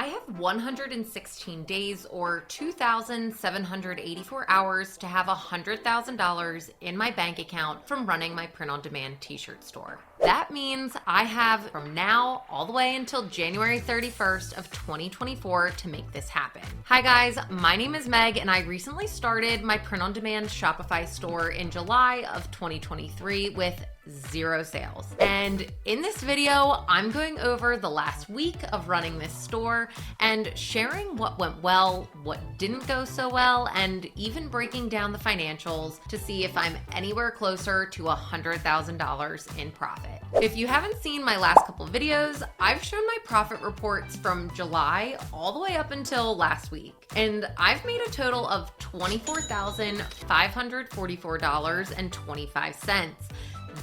I have 116 days or 2,784 hours to have $100,000 in my bank account from running my print-on-demand t-shirt store. That means I have from now all the way until January 31st of 2024 to make this happen. Hi guys, my name is Meg and I recently started my print-on-demand Shopify store in July of 2023 with 0 sales. And in this video, I'm going over the last week of running this store and sharing what went well, what didn't go so well, and even breaking down the financials to see if I'm anywhere closer to $100,000 in profit. If you haven't seen my last couple of videos, I've shown my profit reports from July all the way up until last week. And I've made a total of $24,544.25.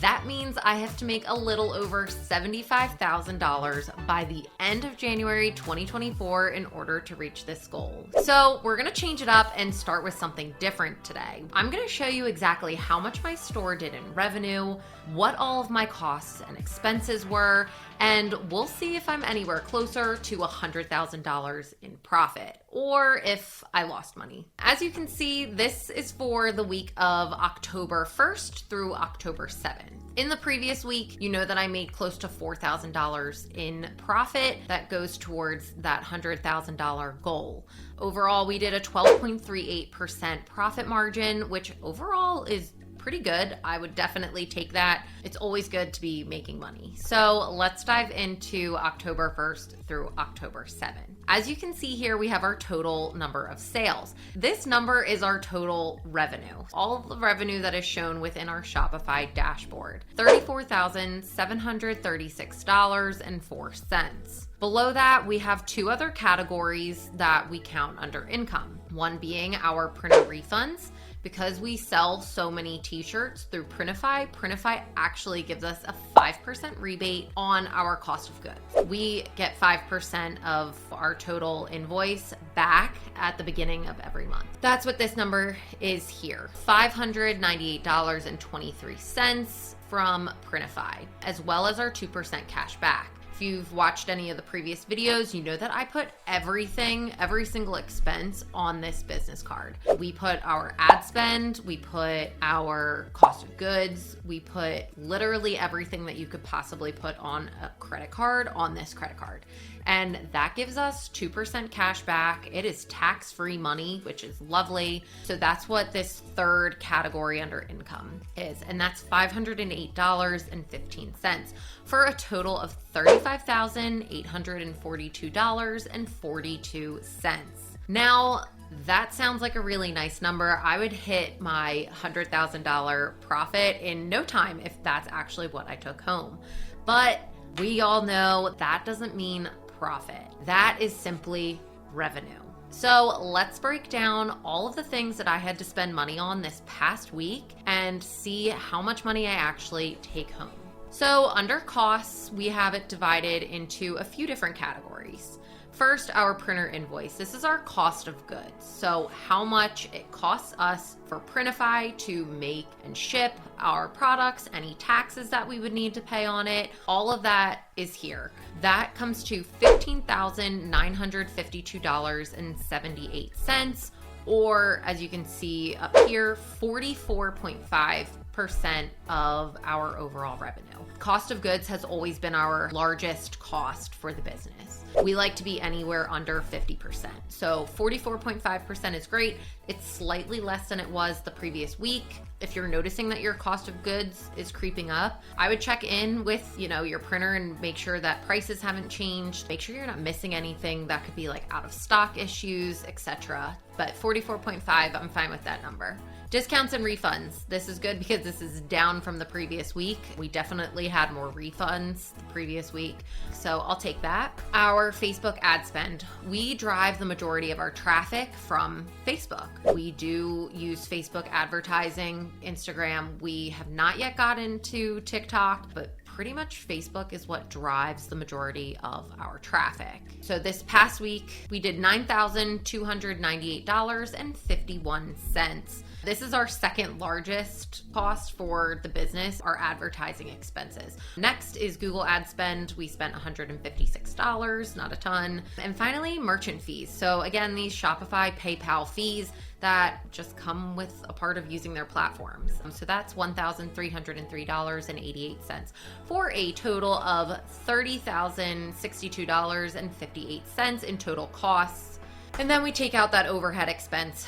That means I have to make a little over $75,000 by the end of January 2024 in order to reach this goal. So we're gonna change it up and start with something different today. I'm gonna show you exactly how much my store did in revenue, what all of my costs and expenses were, and we'll see if I'm anywhere closer to $100,000 in profit or if I lost money. As you can see, this is for the week of October 1st through October 7th. In the previous week, you know that I made close to $4,000 in profit. That goes towards that $100,000 goal. Overall, we did a 12.38% profit margin, which overall is pretty good. I would definitely take that. It's always good to be making money. So let's dive into October 1st through October 7th. As you can see here, we have our total number of sales. This number is our total revenue. All of the revenue that is shown within our Shopify dashboard, $34,736.04. Below that, we have two other categories that we count under income. One being our printer refunds. Because we sell so many t-shirts through Printify, Printify actually gives us a 5% rebate on our cost of goods. We get 5% of our total invoice back at the beginning of every month. That's what this number is here, $598.23 from Printify, as well as our 2% cash back. If you've watched any of the previous videos, you know that I put everything, every single expense on this business card. We put our ad spend, we put our cost of goods, we put literally everything that you could possibly put on a credit card on this credit card. And that gives us 2% cash back. It is tax-free money, which is lovely. So that's what this third category under income is. And that's $508.15 for a total of $35,842.42. Now, that sounds like a really nice number. I would hit my $100,000 profit in no time if that's actually what I took home. But we all know that doesn't mean profit. That is simply revenue. So let's break down all of the things that I had to spend money on this past week and see how much money I actually take home. So under costs, we have it divided into a few different categories. First, our printer invoice. This is our cost of goods. So how much it costs us for Printify to make and ship our products, any taxes that we would need to pay on it, all of that is here. That comes to $15,952.78, or as you can see up here, 44.5% of our overall revenue. Cost of goods has always been our largest cost for the business. We like to be anywhere under 50%. So 44.5% is great. It's slightly less than it was the previous week. If you're noticing that your cost of goods is creeping up, I would check in with, your printer and make sure that prices haven't changed. Make sure you're not missing anything that could be like out of stock issues, etc. But 44.5, I'm fine with that number. Discounts and refunds. This is good because this is down from the previous week. We definitely had more refunds the previous week, so I'll take that. Our Facebook ad spend. We drive the majority of our traffic from Facebook. We do use Facebook advertising, Instagram. We have not yet got into TikTok, but pretty much Facebook is what drives the majority of our traffic. So this past week, we did $9,298.51. This is our second largest cost for the business, our advertising expenses. Next is Google ad spend. We spent $156, not a ton. And finally, merchant fees. So again, these Shopify, PayPal fees that just come with a part of using their platforms. So that's $1,303.88 for a total of $30,062.58 in total costs. And then we take out that overhead expense,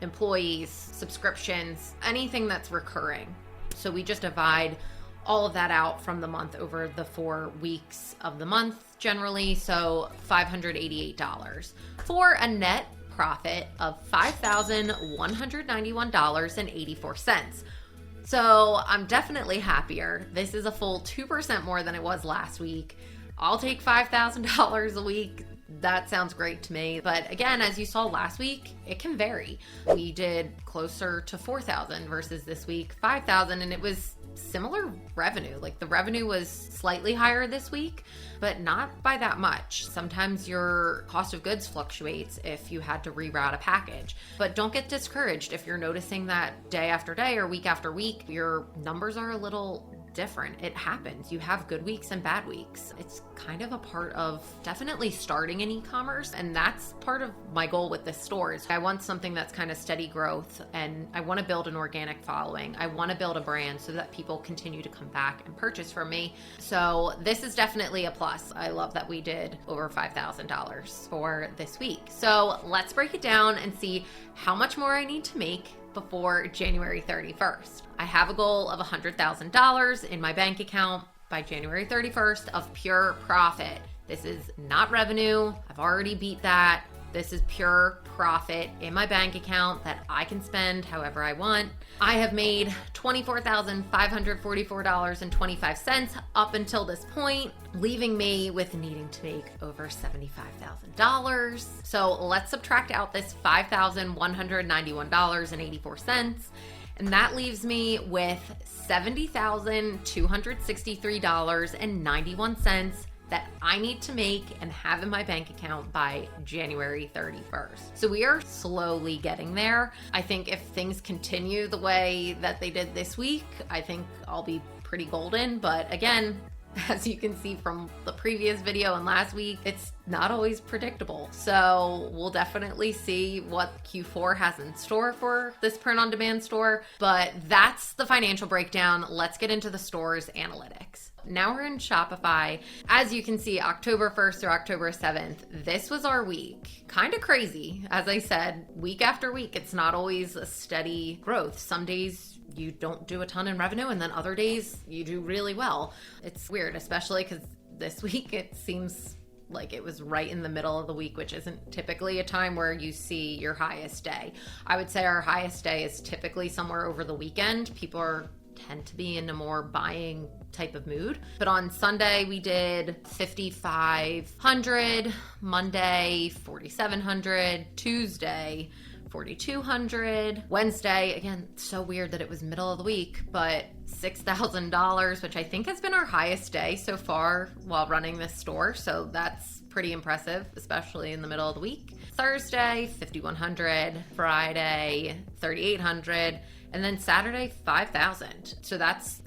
employees, subscriptions, anything that's recurring. So we just divide all of that out from the month over the 4 weeks of the month generally. So $588 for a net profit of $5,191.84. So I'm definitely happier. This is a full 2% more than it was last week. I'll take $5,000 a week. That sounds great to me. But again, as you saw last week, it can vary. We did closer to 4,000 versus this week 5,000, and it was similar revenue. Like the revenue was slightly higher this week, but not by that much. Sometimes your cost of goods fluctuates if you had to reroute a package. But don't get discouraged if you're noticing that day after day or week after week, your numbers are a little different. It happens. You have good weeks and bad weeks. It's kind of a part of definitely starting in e-commerce, and that's part of my goal with this store. Is I want something that's kind of steady growth, and I want to build an organic following. I want to build a brand so that people continue to come back and purchase from me. So this is definitely a plus. I love that we did over $5,000 for this week. So let's break it down and see how much more I need to make before January 31st. I have a goal of $100,000 in my bank account by January 31st of pure profit. This is not revenue. I've already beat that. This is pure profit in my bank account that I can spend however I want. I have made $24,544.25 up until this point, leaving me with needing to make over $75,000. So let's subtract out this $5,191.84. And that leaves me with $70,263.91 that I need to make and have in my bank account by January 31st. So we are slowly getting there. I think if things continue the way that they did this week, I think I'll be pretty golden. But again, as you can see from the previous video and last week, it's not always predictable. So we'll definitely see what Q4 has in store for this print-on-demand store. But that's the financial breakdown. Let's get into the store's analytics. Now we're in Shopify. As you can see, October 1st through October 7th, this was our week. Kind of crazy. As I said, week after week, it's not always a steady growth. Some days you don't do a ton in revenue, and then other days you do really well. It's weird, especially because this week it seems like it was right in the middle of the week, which isn't typically a time where you see your highest day. I would say our highest day is typically somewhere over the weekend. People tend to be in a more buying type of mood. But on Sunday, we did 5,500, Monday, 4,700, Tuesday, 4,200, Wednesday, again, so weird that it was middle of the week, but $6,000, which I think has been our highest day so far while running this store. So that's pretty impressive, especially in the middle of the week. Thursday, 5,100, Friday, 3,800, and then Saturday, 5,000. So that's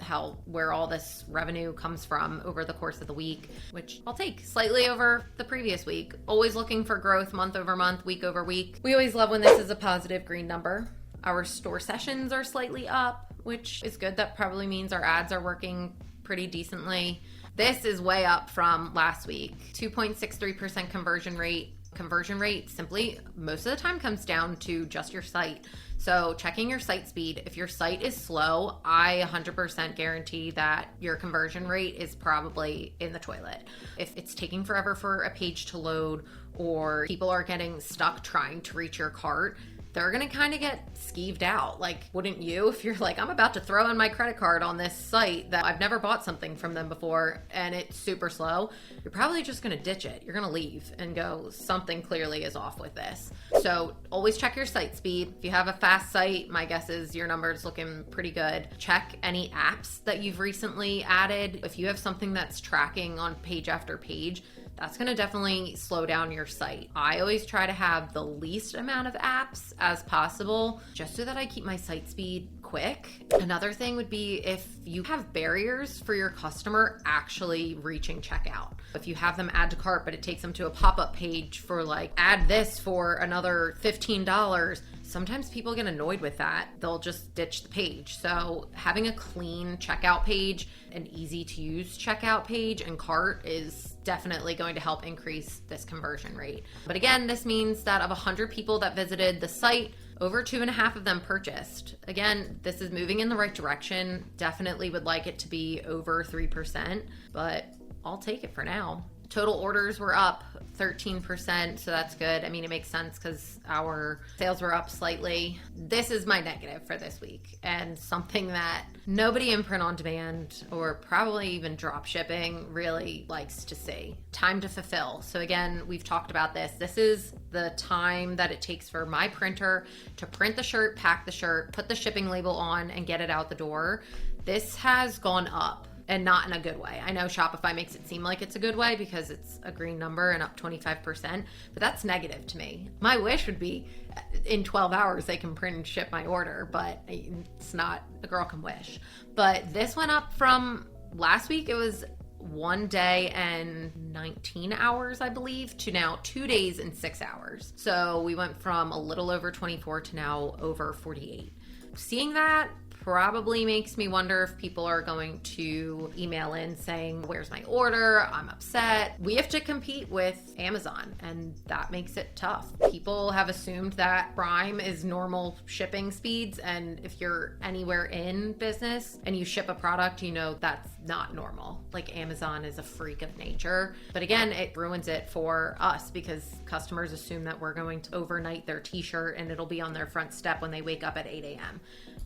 where all this revenue comes from over the course of the week, which I'll take slightly over the previous week. Always looking for growth month over month, week over week. We always love when this is a positive green number. Our store sessions are slightly up, which is good. That probably means our ads are working pretty decently. This is way up from last week. 2.63% conversion rate. Conversion rate simply most of the time comes down to just your site. So checking your site speed. If your site is slow, I 100% guarantee that your conversion rate is probably in the toilet. If it's taking forever for a page to load, or people are getting stuck trying to reach your cart, they're gonna kind of get skeeved out. Like, wouldn't you? If you're like, I'm about to throw in my credit card on this site that I've never bought something from them before and it's super slow, you're probably just gonna ditch it. You're gonna leave and go, something clearly is off with this. So always check your site speed. If you have a fast site, my guess is your number's looking pretty good. Check any apps that you've recently added. If you have something that's tracking on page after page, that's going to definitely slow down your site. I always try to have the least amount of apps as possible just so that I keep my site speed quick. Another thing would be if you have barriers for your customer actually reaching checkout. If you have them add to cart, but it takes them to a pop-up page for like, add this for another $15, sometimes people get annoyed with that. They'll just ditch the page. So having a clean checkout page, an easy to use checkout page and cart is definitely going to help increase this conversion rate. But again, this means that of 100 people that visited the site, over 2.5 of them purchased. Again, this is moving in the right direction. Definitely would like it to be over 3%, but I'll take it for now. Total orders were up 13%, so that's good. I mean, it makes sense because our sales were up slightly. This is my negative for this week, and something that nobody in print on demand or probably even drop shipping really likes to see. Time to fulfill. So again, we've talked about this. This is the time that it takes for my printer to print the shirt, pack the shirt, put the shipping label on, and get it out the door. This has gone up. And not in a good way. I know Shopify makes it seem like it's a good way because it's a green number and up 25%, but that's negative to me. My wish would be in 12 hours they can print and ship my order, but it's not, a girl can wish. But this went up from last week, it was 1 day and 19 hours, I believe, to now 2 days and 6 hours. So we went from a little over 24 to now over 48. Seeing that probably makes me wonder if people are going to email in saying, where's my order? I'm upset. We have to compete with Amazon, and that makes it tough. People have assumed that Prime is normal shipping speeds, and if you're anywhere in business and you ship a product, you know that's not normal. Like, Amazon is a freak of nature. But again, it ruins it for us because customers assume that we're going to overnight their t-shirt and it'll be on their front step when they wake up at 8 a.m.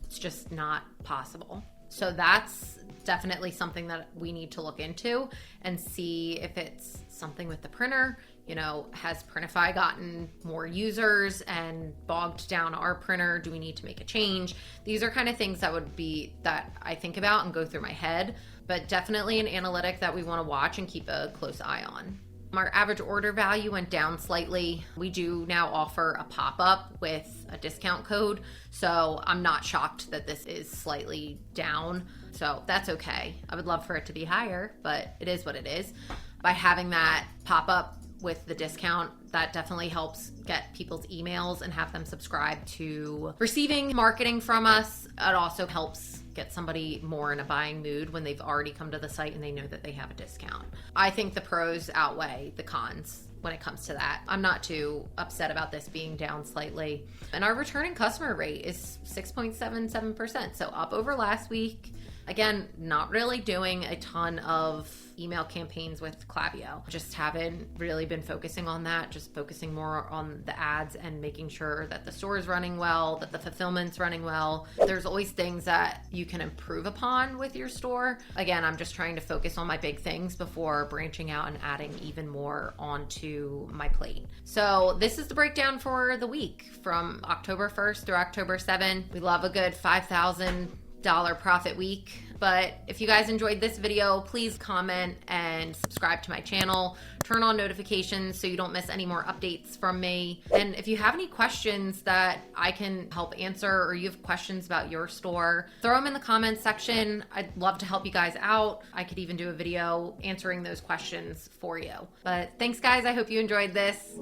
It's just not possible. So that's definitely something that we need to look into and see if it's something with the printer. You know, has Printify gotten more users and bogged down our printer? Do we need to make a change? These are kind of things that I think about and go through my head, but definitely an analytic that we want to watch and keep a close eye on. Our average order value went down slightly. We do now offer a pop-up with a discount code, so I'm not shocked that this is slightly down. So that's okay. I would love for it to be higher, but it is what it is. By having that pop-up with the discount, that definitely helps get people's emails and have them subscribe to receiving marketing from us. It also helps get somebody more in a buying mood when they've already come to the site and they know that they have a discount. I think the pros outweigh the cons when it comes to that. I'm not too upset about this being down slightly. And our returning customer rate is 6.77%, so up over last week. Again, not really doing a ton of email campaigns with Klaviyo. Just haven't really been focusing on that, just focusing more on the ads and making sure that the store is running well, that the fulfillment's running well. There's always things that you can improve upon with your store. Again, I'm just trying to focus on my big things before branching out and adding even more onto my plate. So this is the breakdown for the week from October 1st through October 7th. We love a good $5,000 profit week. But if you guys enjoyed this video, please comment and subscribe to my channel. Turn on notifications so you don't miss any more updates from me. And if you have any questions that I can help answer, or you have questions about your store, throw them in the comments section. I'd love to help you guys out. I could even do a video answering those questions for you. But thanks, guys. I hope you enjoyed this.